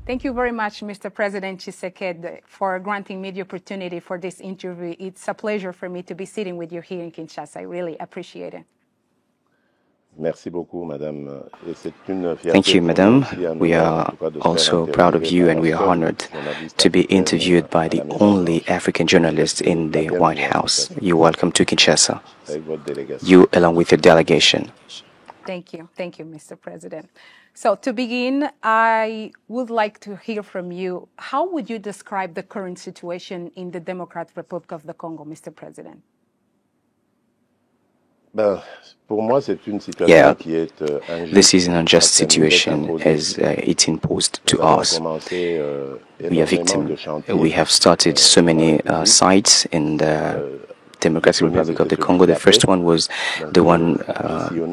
Thank you very much, Mr. President Tshisekedi, for granting me the opportunity for this interview. It's a pleasure for me to be sitting with you here in Kinshasa. I really appreciate it. Thank you, Madam. We are also proud of you and we are honored to be interviewed by the only African journalist in the White House. You're welcome to Kinshasa, you along with your delegation. Thank you, Mr. President. So to begin, I would like to hear from you. How would you describe the current situation in the Democratic Republic of the Congo, Mr. President? Yeah, this is an unjust situation as it's imposed to us. We are victims. We have started so many sites in the Democratic Republic of the Congo. The first one was the one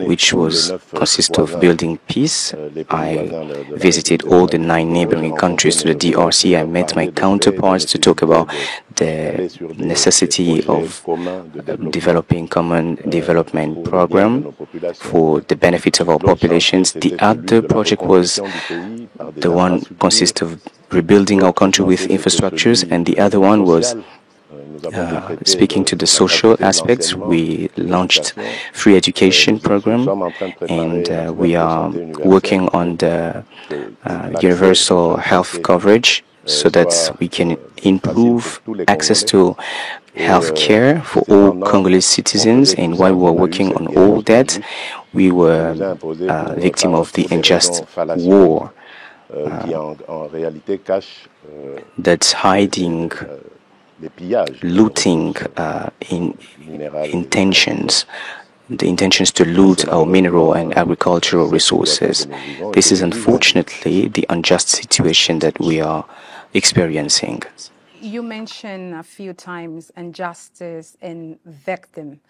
which was consist of building peace. I visited all the 9 neighboring countries to the DRC. I met my counterparts to talk about the necessity of developing common development program for the benefit of our populations. The other project was the one consist of rebuilding our country with infrastructures, and the other one was speaking to the social aspects. We launched free education program, and we are working on the universal health coverage so that we can improve access to health care for all Congolese citizens. And while we were working on all that, we were victim of the unjust war that's hiding looting intentions, the intentions to loot our mineral and agricultural resources. This is unfortunately the unjust situation that we are experiencing. You mentioned a few times injustice and victim.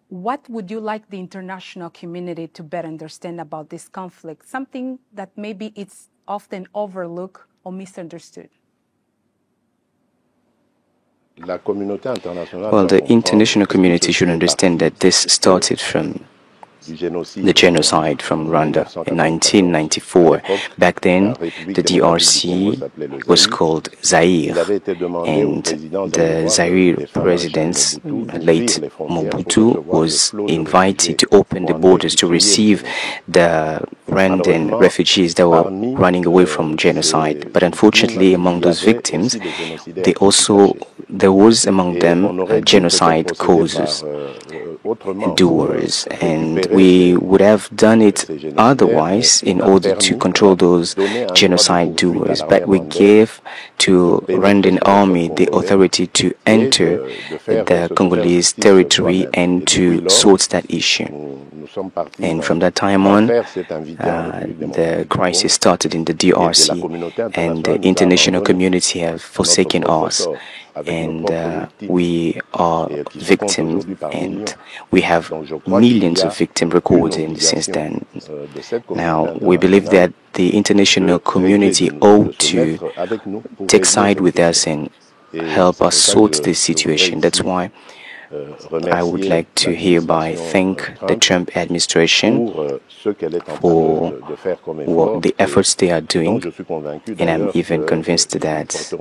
What would you like the international community to better understand about this conflict? Something that maybe it's often overlooked or misunderstood. Well, the international community should understand that this started from the genocide from Rwanda in 1994. Back then, the DRC was called Zaire, and the Zaire president, late Mobutu, was invited to open the borders to receive the Rwandan refugees that were running away from genocide. But unfortunately, among those victims, there was among them genocide causes, doers, and we would have done it otherwise in order to control those genocide doers. But we gave to Rwandan army the authority to enter the Congolese territory and to sort that issue. And from that time on, the crisis started in the DRC, and the international community have forsaken us. And we are victims, and we have millions of victims recorded since then. Now, we believe that the international community ought to take side with us and help us sort this situation. That's why I would like to hereby thank the Trump administration for the efforts they are doing, and I'm even convinced that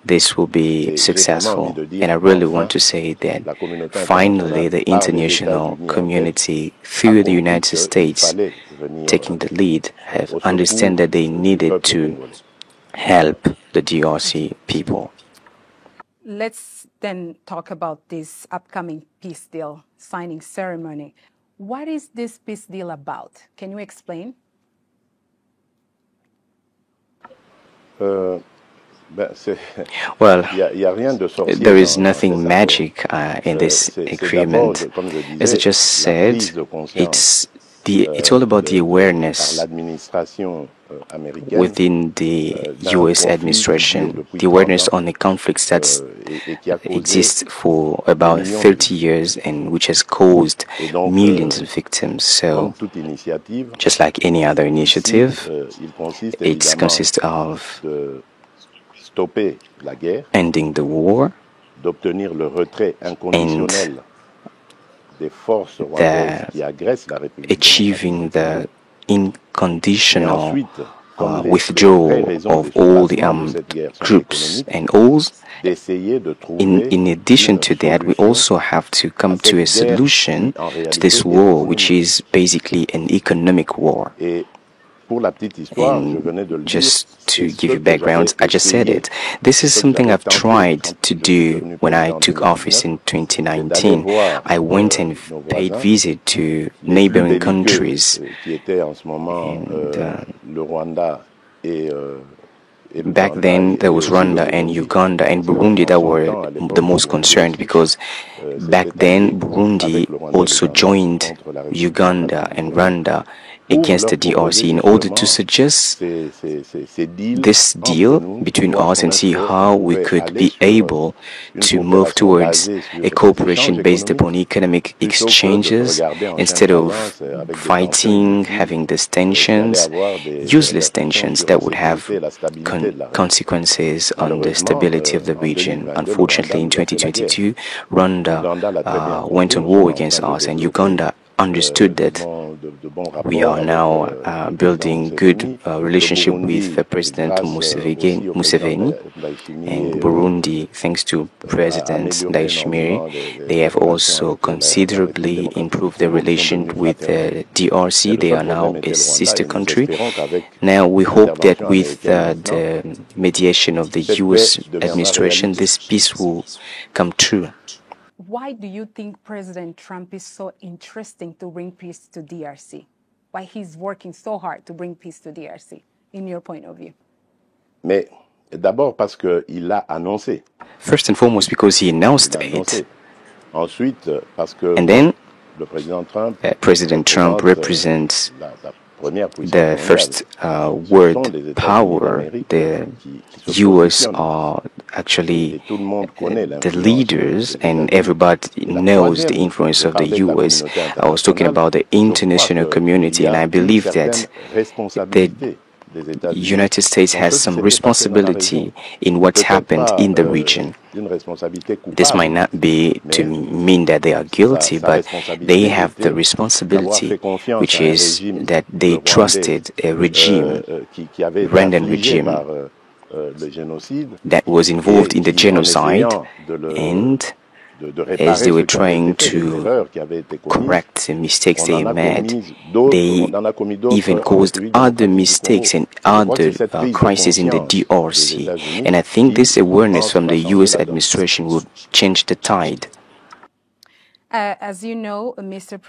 this will be successful. And I really want to say that finally the international community, through the United States taking the lead, have understood that they needed to help the DRC people. Let's then talk about this upcoming peace deal signing ceremony. What is this peace deal about? Can you explain? Well, there is nothing magic in this agreement. As I just said, it's all about the awareness within the U.S. administration, the awareness on the conflicts that exists for about 30 years and which has caused millions of victims. So, just like any other initiative, it consists of ending the war and achieving the unconditional withdrawal of all the armed groups and all. In addition to that, we also have to come to a solution to this war, which is basically an economic war. And just to give you background, I just said it. This is something I've tried to do when I took office in 2019. I went and paid visit to neighboring countries. And back then, there was Rwanda and Uganda and Burundi that were the most concerned, because back then, Burundi also joined Uganda and Rwanda against the DRC in order to suggest this deal between us and see how we could be able to move towards a cooperation based upon economic exchanges instead of fighting, having these tensions, useless tensions that would have consequences on the stability of the region. Unfortunately, in 2022, Rwanda went on war against us, and Uganda understood that we are now building good relationship with President Museveni, and Burundi, thanks to President Ndayishimiye, they have also considerably improved their relation with the DRC. They are now a sister country. Now we hope that with the mediation of the US administration, this peace will come true. Why do you think President Trump is so interesting to bring peace to DRC? Why he's working so hard to bring peace to DRC, in your point of view? First and foremost, because he announced it. And then President Trump represents the first world power. The US are actually the leaders, and everybody knows the influence of the US. I was talking about the international community, and I believe that the United States has some responsibility in what's happened in the region. This might not be to mean that they are guilty, but they have the responsibility, which is that they trusted a regime, Rwandan regime, that was involved in the genocide, and as they were trying to correct the mistakes they made, they even caused other mistakes and other crises in the DRC. And I think this awareness from the US administration will change the tide. As you know, Mr.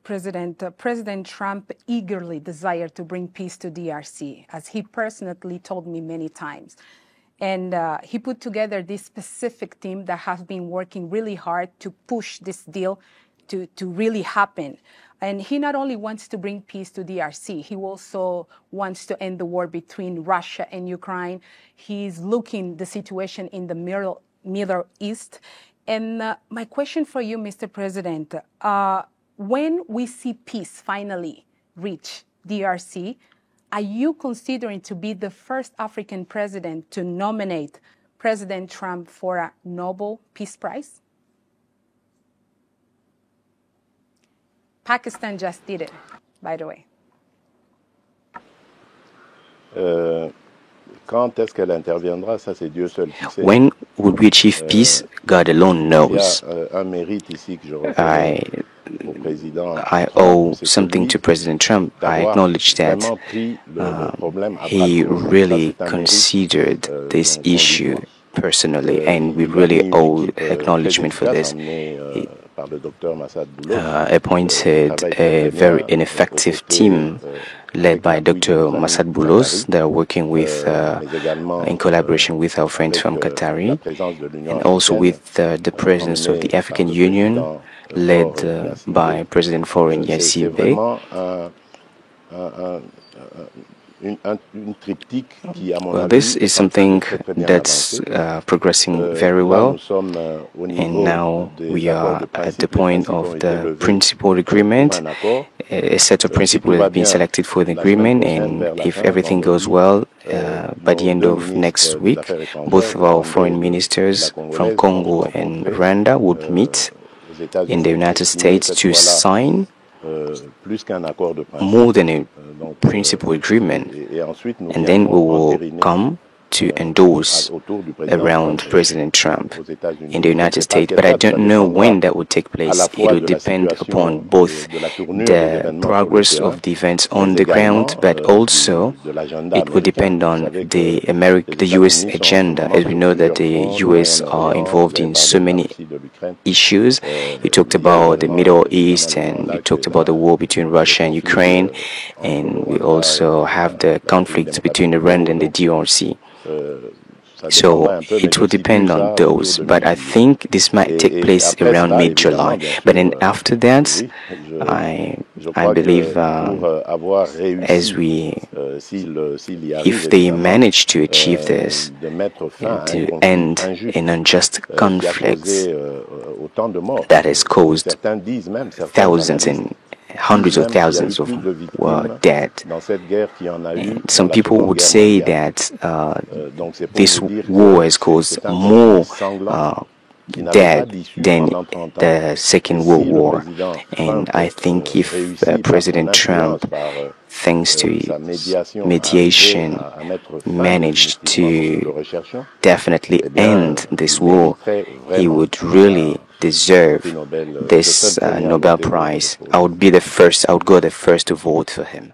President Trump eagerly desired to bring peace to DRC, as he personally told me many times. And he put together this specific team that has been working really hard to push this deal to really happen. And he not only wants to bring peace to DRC, he also wants to end the war between Russia and Ukraine. He's looking the situation in the Middle East. And my question for you, Mr. President, when we see peace finally reach DRC, are you considering to be the first African president to nominate President Trump for a Nobel Peace Prize? Pakistan just did it, by the way. When would we achieve peace? God alone knows. I owe something to President Trump. I acknowledge that he really considered this issue personally, and we really owe acknowledgement for this. He appointed a very ineffective team led by Dr. Massad Boulos. They are working with, in collaboration with our friends from Qatari, and also with the presence of the African Union, led by President Faure Gnassingbé. Well, this is something that's progressing very well, and now we are at the point of the principal agreement. A set of principles have been selected for the agreement, and if everything goes well, by the end of next week, both of our foreign ministers from Congo and Rwanda would meet in the United States to sign more than a principal agreement. and then we will come to endorse around President Trump in the United States. But I don't know when that would take place. It will depend upon both the progress of the events on the ground, but also it will depend on the U.S. agenda. As we know that the U.S. are involved in so many issues. You talked about the Middle East, and you talked about the war between Russia and Ukraine, and we also have the conflict between Iran and the DRC. So it will depend on those, but I think this might take place around mid-July. But then after that, I believe if they manage to achieve this, to end an unjust conflict that has caused thousands and hundreds of thousands of were dead. And some people would say that this war has caused more dead than the Second World War. And I think if President Trump, thanks to his mediation, managed to definitely end this war, he would really deserve this Nobel Prize. I would go the first to vote for him.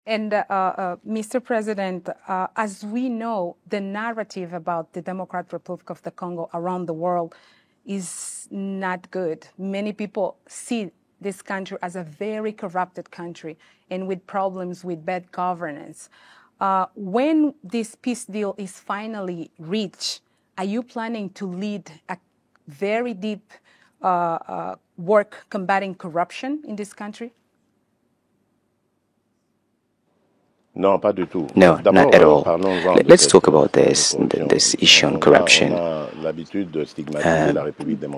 And Mr. President, as we know, the narrative about the Democratic Republic of the Congo around the world is not good. Many people see this country as a very corrupted country and with problems with bad governance. When this peace deal is finally reached, are you planning to lead a very deep work combating corruption in this country? No, not at all. Let's talk about this issue on corruption.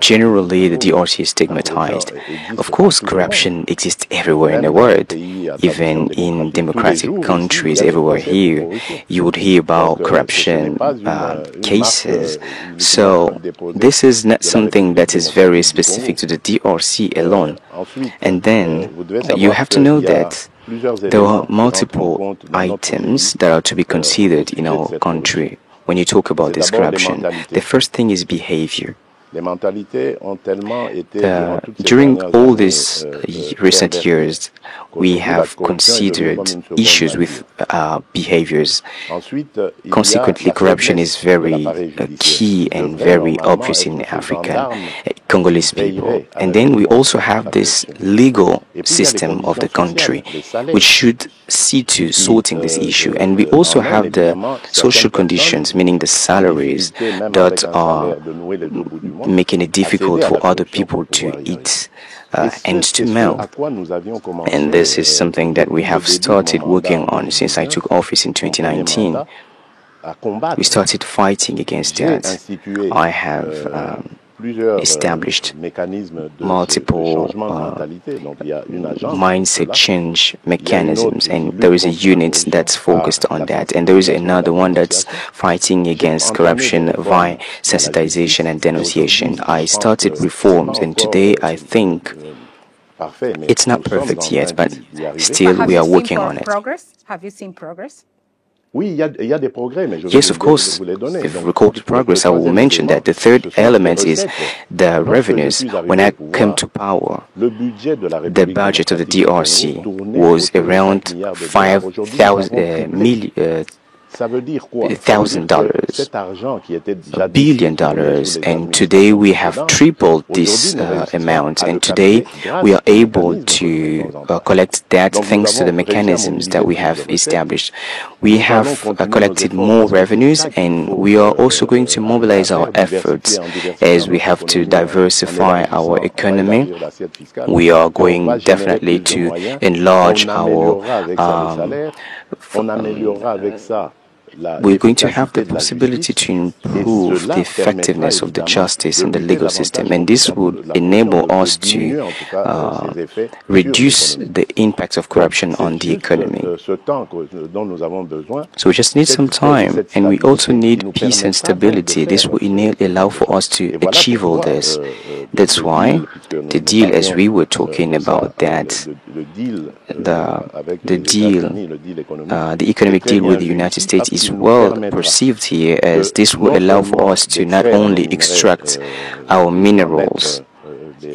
Generally, the DRC is stigmatized. Of course, corruption exists everywhere in the world. Even in democratic countries everywhere here, you would hear about corruption cases. So this is not something that is very specific to the DRC alone. And then you have to know that there are multiple items that are to be considered in our country when you talk about this corruption. The first thing is behavior. During all these recent years, we have considered issues with behaviors. Consequently, corruption is very key and very obvious in Africa, Congolese people. And then we also have this legal system of the country, which should see to sorting this issue. And we also have the social conditions, meaning the salaries that are making it difficult for other people to eat ends to mouth. And this is something that we have started working on since I took office in 2019. We started fighting against that. I have established multiple mindset change mechanisms, and there is a unit that's focused on that, and there is another one that's fighting against corruption via sensitization and denunciation. I started reforms, and today I think it's not perfect yet, but still we are working on it. Have you seen progress? Yes, of course, we've recorded progress. I will mention that the third element is the revenues. When I came to power, the budget of the DRC was around $1 billion, and today we have tripled this amount, and today we are able to collect that thanks to the mechanisms that we have established. We have collected more revenues, and we are also going to mobilize our efforts as we have to diversify our economy. We are going definitely to enlarge our we're going to have the possibility to improve the effectiveness of the justice and the legal system, and this would enable us to reduce the impact of corruption on the economy. So we just need some time, and we also need peace and stability. This will allow for us to achieve all this. That's why the deal, as we were talking about that, the economic deal with the United States is well perceived here, as this will allow for us to not only extract our minerals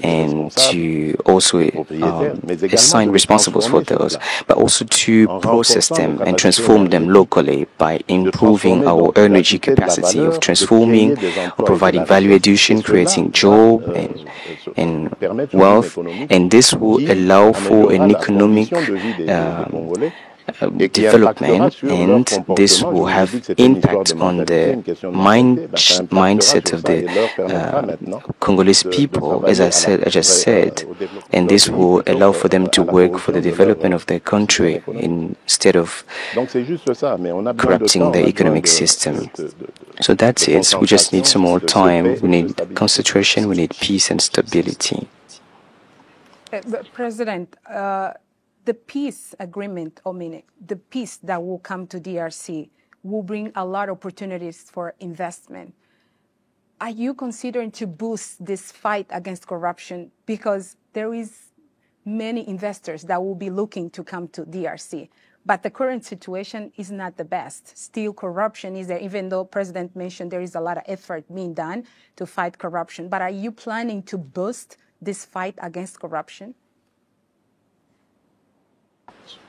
and to also assign responsibles for those, but also to process them and transform them locally by improving our energy capacity of transforming or providing value addition, creating job and wealth, and this will allow for an economic development, and this will have impact on the mindset of the Congolese people, as I just said, and this will allow for them to work for the development of their country instead of corrupting the economic system. So that's it. We just need some more time. We need concentration. We need peace and stability. President, the peace agreement, the peace that will come to DRC will bring a lot of opportunities for investment. Are you considering to boost this fight against corruption? Because there is many investors that will be looking to come to DRC. But the current situation is not the best. Still, corruption is there, even though President mentioned there is a lot of effort being done to fight corruption. But are you planning to boost this fight against corruption?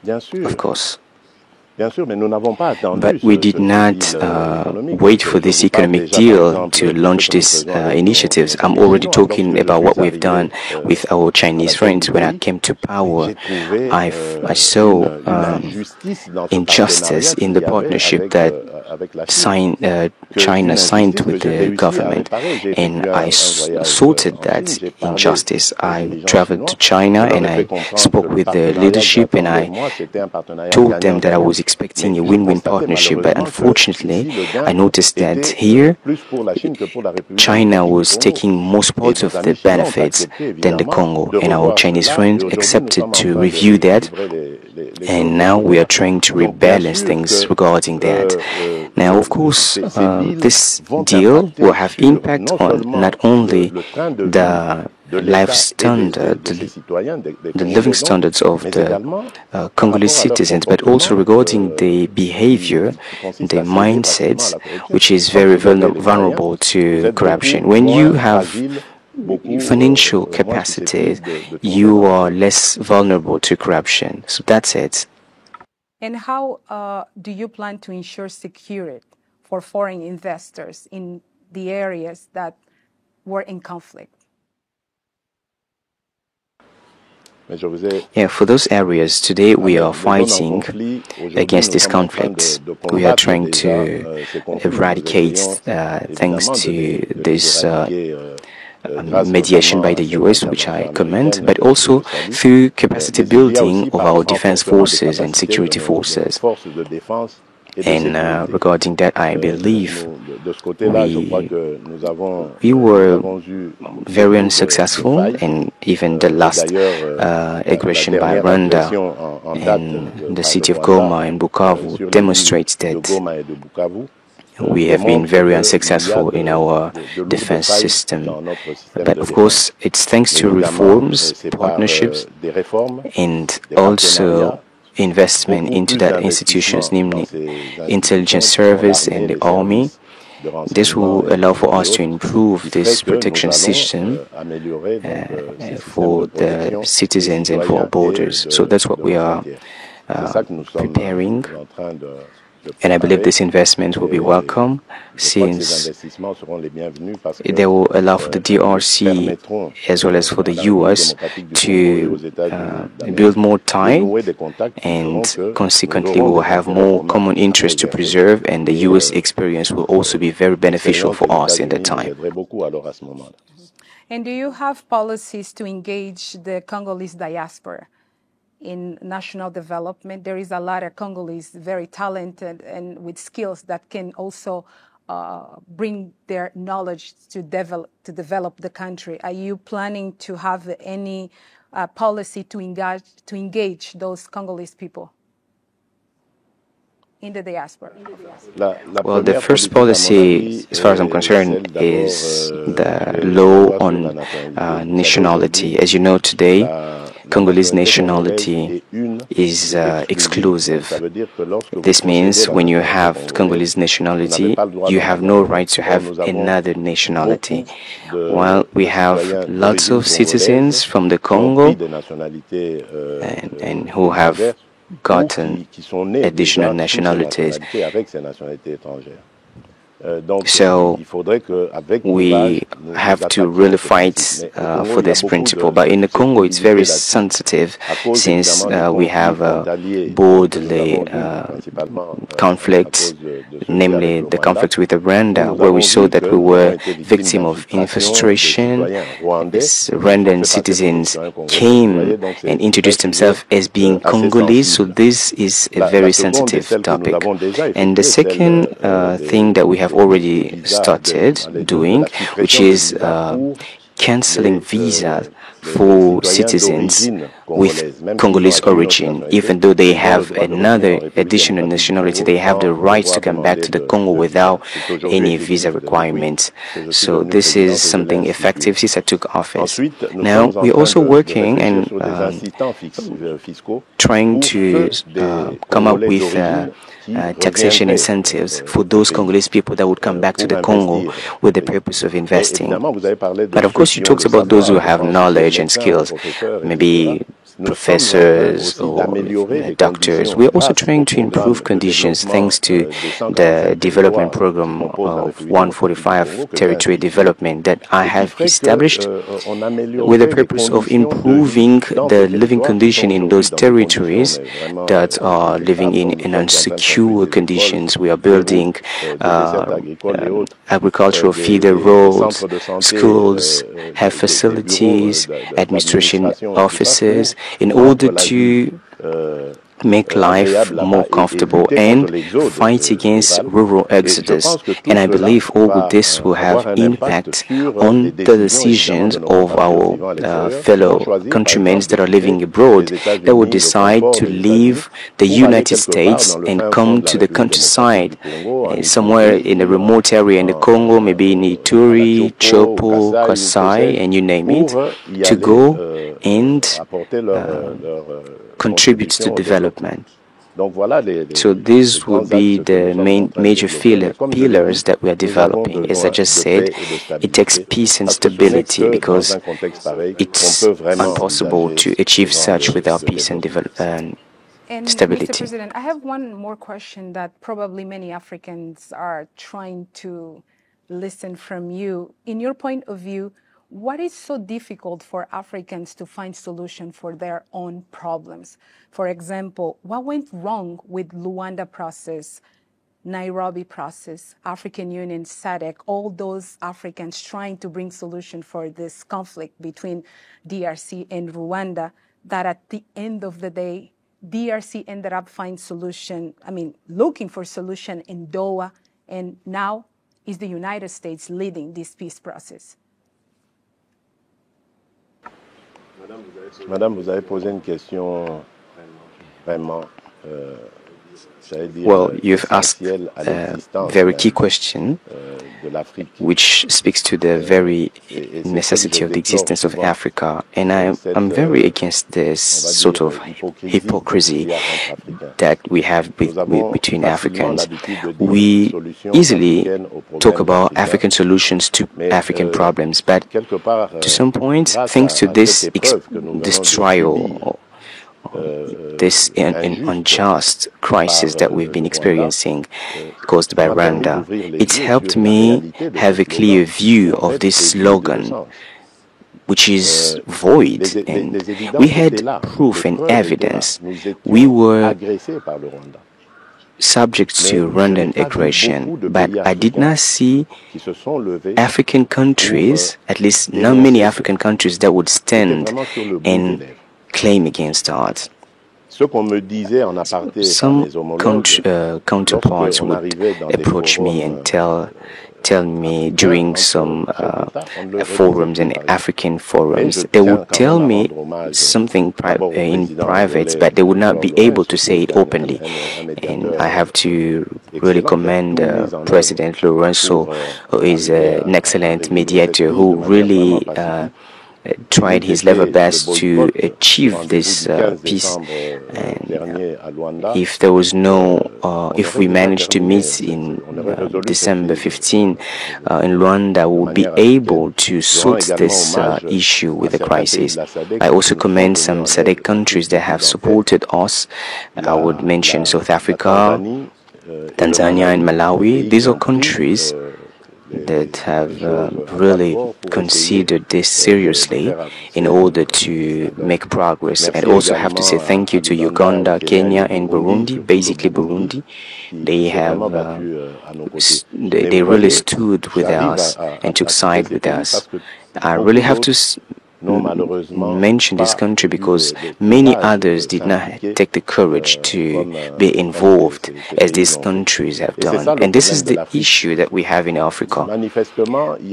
Of course. But we did not wait for this economic deal to launch these initiatives. I'm already talking about what we've done with our Chinese friends. When I came to power, I saw injustice in the partnership that China signed with the government, and I sorted that injustice. I traveled to China and I spoke with the leadership, and I told them that I was expecting a win-win partnership, but unfortunately I noticed that here China was taking most parts of the benefits than the Congo, and our Chinese friends accepted to review that, and now we are trying to rebalance things regarding that. Now, of course, this deal will have impact on not only the life standard, the living standards of the Congolese citizens, but also regarding the behavior, the mindsets, which is very vulnerable to corruption. When you have financial capacity, you are less vulnerable to corruption. So that's it. And how do you plan to ensure security for foreign investors in the areas that were in conflict? Yeah, for those areas, today we are fighting against these conflicts. We are trying to eradicate thanks to this mediation by the US, which I commend, but also through capacity building of our defense forces and security forces. And regarding that, I believe we were very unsuccessful, and even the last aggression by Rwanda and the city of Goma and Bukavu demonstrates that we have been very unsuccessful in our defense system. But of course, it's thanks to reforms, partnerships, and also investment into that institutions, namely intelligence service and the army. This will allow for us to improve this protection system for the citizens and for our borders. So that's what we are preparing. And I believe this investment will be welcome, since they will allow for the DRC as well as for the US to build more ties, and consequently we will have more common interests to preserve, and the US experience will also be very beneficial for us in that time. And do you have policies to engage the Congolese diaspora in national development? There is a lot of Congolese very talented and with skills that can also bring their knowledge to develop the country. Are you planning to have any policy to engage those Congolese people in the diaspora? Well, the first policy, as far as I'm concerned, is the law on nationality. As you know, today, Congolese nationality is exclusive. This means when you have Congolese nationality, you have no right to have another nationality. While we have lots of citizens from the Congo and who have gotten additional nationalities. So we have to really fight for this principle. But in the Congo, it's very sensitive since we have borderline conflicts, namely the conflict with Rwanda, where we saw that we were victim of infiltration. These Rwandan citizens came and introduced themselves as being Congolese, so this is a very sensitive topic. And the second thing that we have already started doing, which is cancelling visas for citizens with Congolese origin. Even though they have another additional nationality, they have the right to come back to the Congo without any visa requirements. So this is something effective since I took office. Now we're also working and trying to come up with taxation incentives for those Congolese people that would come back to the Congo with the purpose of investing. But of course, you talked about those who have knowledge and skills, maybe professors or doctors. We're also trying to improve conditions thanks to the development program of 145 territory development that I have established with the purpose of improving the living condition in those territories that are living in unsecure conditions. We are building agricultural feeder roads, schools, have facilities, administration offices, in order to make life more comfortable and fight against rural exodus. And I believe all of this will have impact on the decisions of our fellow countrymen that are living abroad, that will decide to leave the United States and come to the countryside, somewhere in a remote area in the Congo, maybe in Ituri, Chopo, Kasai, and you name it, to go and contributes to development. So these will be the major pillars that we are developing. As I just said, it takes peace and stability because it's impossible to achieve such without peace and stability. Mr. President, I have one more question that probably many Africans are trying to listen from you. In your point of view, what is so difficult for Africans to find solutions for their own problems? For example, what went wrong with Luanda process, Nairobi process, African Union, SADC, all those Africans trying to bring solution for this conflict between DRC and Rwanda, that at the end of the day, DRC ended up looking for solution in Doha, and now is the United States leading this peace process? Madame, vous avez posé une question vraiment, well, you've asked a very key question, which speaks to the very necessity of the existence of Africa. And I'm very against this sort of hypocrisy that we have between Africans. We easily talk about African solutions to African problems, but to some point, thanks to this trial, this unjust crisis that we've been experiencing caused by Rwanda, it's helped me have a clear view of this slogan, which is void. And we had proof and evidence. We were subject to Rwandan aggression, but I did not see African countries, at least not many African countries, that would stand and claim against that. Some counterparts would approach me and tell tell me during some forums and African forums, they would tell me something in private, but they would not be able to say it openly. And I have to really commend President Lorenzo, who is an excellent mediator, who really tried his level best to achieve this peace. And if there was if we managed to meet in December 15 in Rwanda, we would be able to sort this issue with the crisis. I also commend some SADC countries that have supported us. I would mention South Africa, Tanzania and Malawi. These are countries that have really considered this seriously in order to make progress. And also have to say thank you to Uganda, Kenya and Burundi, basically Burundi. They have they really stood with us and took side with us. I really have to mention this country because many others did not take the courage to be involved as these countries have done. And this is the issue that we have in Africa.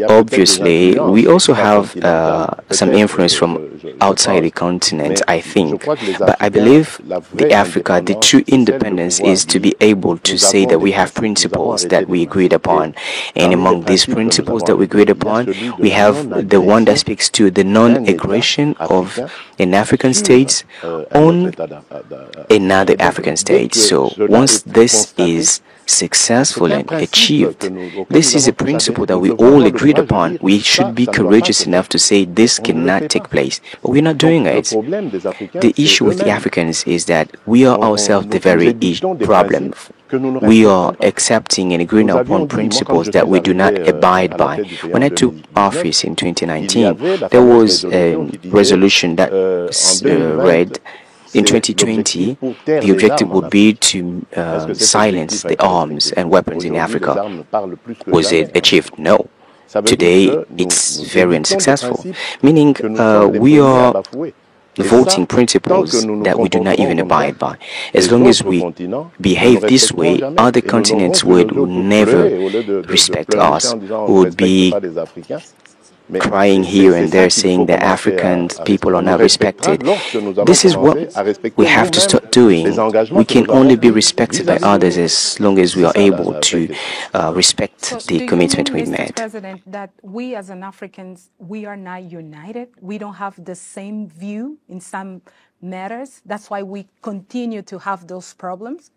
Obviously, we also have some influence from outside the continent, I think. But I believe the true independence is to be able to say that we have principles that we agreed upon. And among these principles that we agreed upon, we have the one that speaks to the non-aggression of an African state on another African state. So once this is successful and achieved, this is a principle that we all agreed upon. We should be courageous enough to say this cannot take place, but we're not doing it. The issue with the Africans is that we are ourselves the very problem. We are accepting and agreeing upon principles that we do not abide by. When I took office in 2019, there was a resolution that read, in 2020, the objective would be to silence the arms and weapons in Africa. Was it achieved? No. Today, it's very unsuccessful, meaning we are voting principles that we do not even abide by. As long as we behave this way, other continents would never respect us, would be crying here and there saying that African people are not respected. This is what we have to start doing. We can only be respected by others as long as we are able to respect the commitment we made. President, that we as an Africans, we are not united. We don't have the same view in some matters. That's why we continue to have those problems.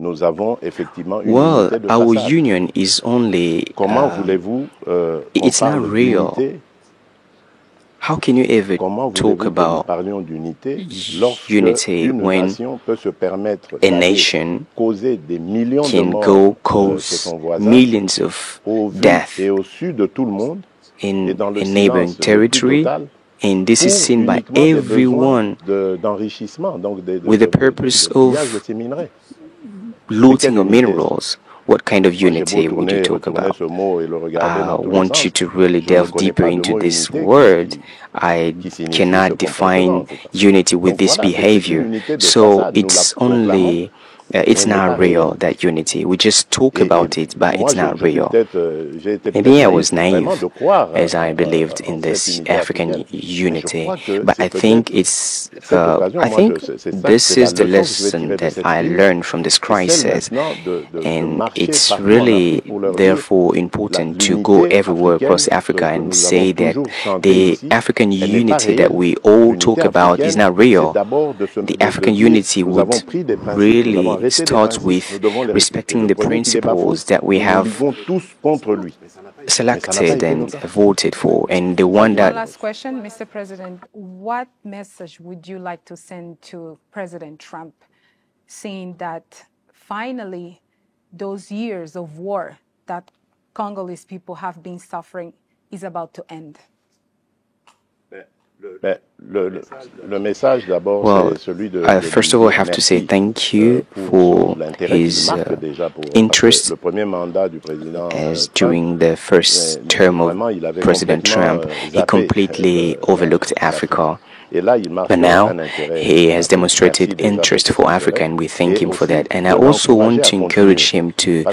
Well, our union is only, it's not real. How can you ever talk about unity when a nation can go cause millions of deaths in a neighboring territory? And this is seen by everyone with the purpose of looting of minerals. What kind of unity would you talk about? I want you to really delve deeper into this word. I cannot define unity with this behavior. So it's only, it's not real, that unity. We just talk about it, but it's not real. Maybe I was naive as I believed in this African unity, but I think it's, this is the lesson that I learned from this crisis, and it's really therefore important to go everywhere across Africa and say that the African unity that we all talk about is not real. The African unity would really start with respecting the principles that we have selected and voted for, and the one that... Last question, Mr. President. What message would you like to send to President Trump, saying that finally those years of war that Congolese people have been suffering is about to end? Well, first of all, I have to say thank you for his interest, as during the first term of President Trump, he completely overlooked Africa. But now he has demonstrated interest for Africa, and we thank him for that. And I also want to encourage him to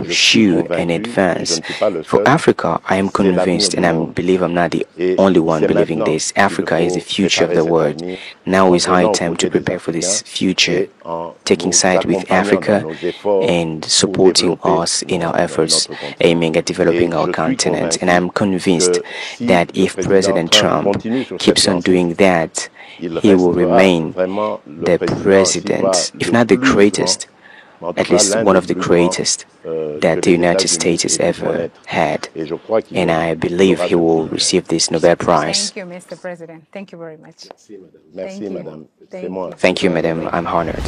pursue and advance. For Africa, I am convinced, and I believe I'm not the only one believing this, Africa is the future of the world. Now is high time to prepare for this future, taking side with Africa and supporting us in our efforts aiming at developing our continent. And I'm convinced that if President Trump keeps on doing that, he will remain the president, if not the greatest, at least one of the greatest that the United States has ever had. And I believe he will receive this Nobel Prize. Thank you, Mr. President. Thank you very much. Merci, madame. Thank you, madam. I'm honored.